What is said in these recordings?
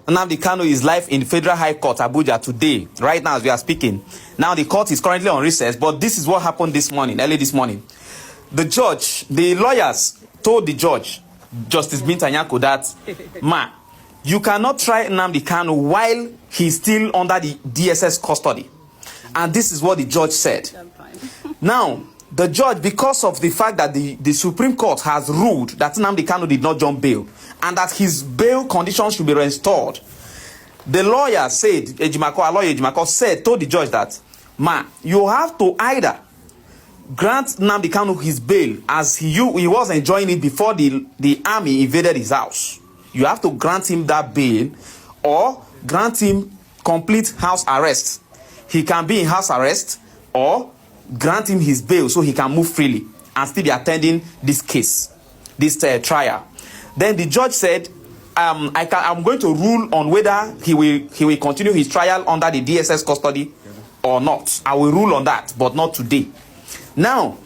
Nnamdi Kanu is live in Federal High Court, Abuja, today, right now as we are speaking. Now the court is currently on recess, but this is what happened this morning, early this morning. The lawyers told the judge, Justice Binta Nyako, that, ma, you cannot try Nnamdi Kanu while he's still under the DSS custody. And this is what the judge said. Now, the judge, because of the fact that the Supreme Court has ruled that Nnamdi Kanu did not jump bail and that his bail conditions should be restored, the lawyer said, our lawyer Ejimako said, told the judge that, ma, you have to either grant Nnamdi Kanu his bail as he was enjoying it before the army invaded his house. You have to grant him that bail or grant him complete house arrest. He can be in house arrest or grant him his bail so he can move freely and still be attending this case, this trial. Then the judge said, I'm going to rule on whether he will continue his trial under the DSS custody or not. I will rule on that, but not today. Now,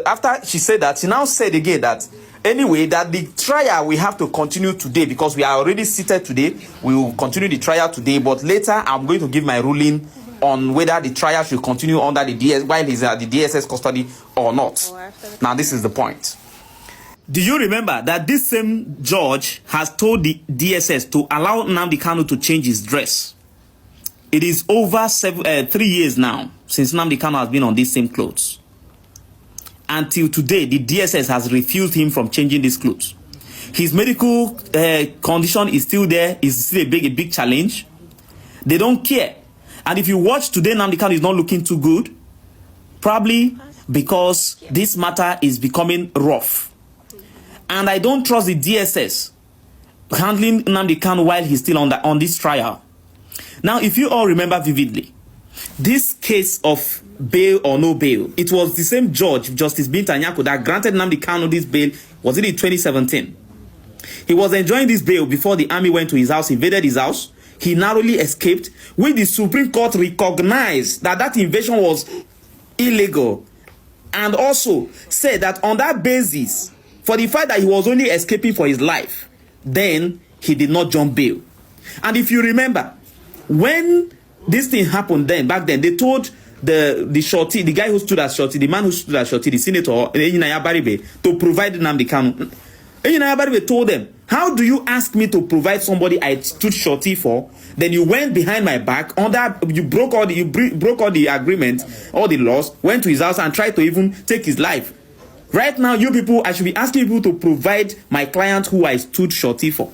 after she said that, she now said again that anyway, that the trial we have to continue today because we are already seated today. We will continue the trial today, but later I'm going to give my ruling on whether the trial should continue under the DS while he's at the DSS custody or not. Now, this is the point. Do you remember that this same judge has told the DSS to allow Nnamdi Kanu to change his dress? It is over 3 years now since Nnamdi Kanu has been on these same clothes. Until today, the DSS has refused him from changing these clothes. His medical condition is still there. It's still a big challenge. They don't care. And if you watch today, Nnamdi Kanu is not looking too good. Probably because this matter is becoming rough. And I don't trust the DSS handling Nnamdi Kanu while he's still on this trial. Now, if you all remember vividly, this case of bail or no bail, it was the same judge, Justice Binta Nyako, that granted Nnamdi Kanu this bail, was it in 2017? He was enjoying this bail before the army went to his house, invaded his house. He narrowly escaped, when the Supreme Court recognized that invasion was illegal and also said that on that basis, for the fact that he was only escaping for his life, then he did not jump bail. And if you remember, when this thing happened back then, they told the shorty, the guy who stood as shorty, the man who stood as shorty, the senator, Enyinaya Baribe, to provide Nnamdi Kanu. Enyinaya Baribe told them, how do you ask me to provide somebody I stood shorty for? Then you went behind my back, you broke all the agreements, all the laws, went to his house and tried to even take his life. Right now, you people, I should be asking people to provide my client who I stood shorty for.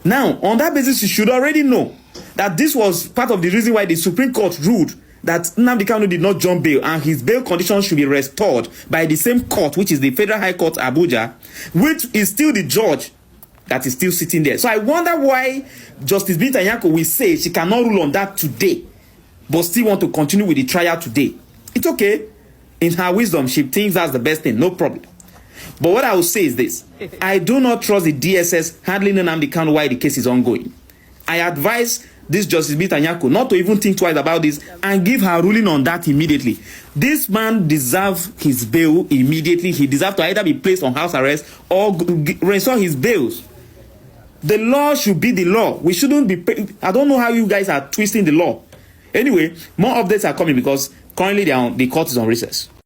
Now, on that basis, you should already know that this was part of the reason why the Supreme Court ruled that Nnamdi Kanu did not jump bail and his bail conditions should be restored by the same court, which is the Federal High Court, Abuja, which is still the judge that is still sitting there. So I wonder why Justice Binta Nyako will say she cannot rule on that today, but still want to continue with the trial today. It's okay. In her wisdom, she thinks that's the best thing, no problem. But what I will say is this. I do not trust the DSS handling Nnamdi Kanu while the case is ongoing. I advise this Justice Binta Nyako not to even think twice about this and give her ruling on that immediately. This man deserves his bail immediately. He deserves to either be placed on house arrest or restore his bails. The law should be the law. We shouldn't be... I don't know how you guys are twisting the law. Anyway, more updates are coming because currently the court is on recess.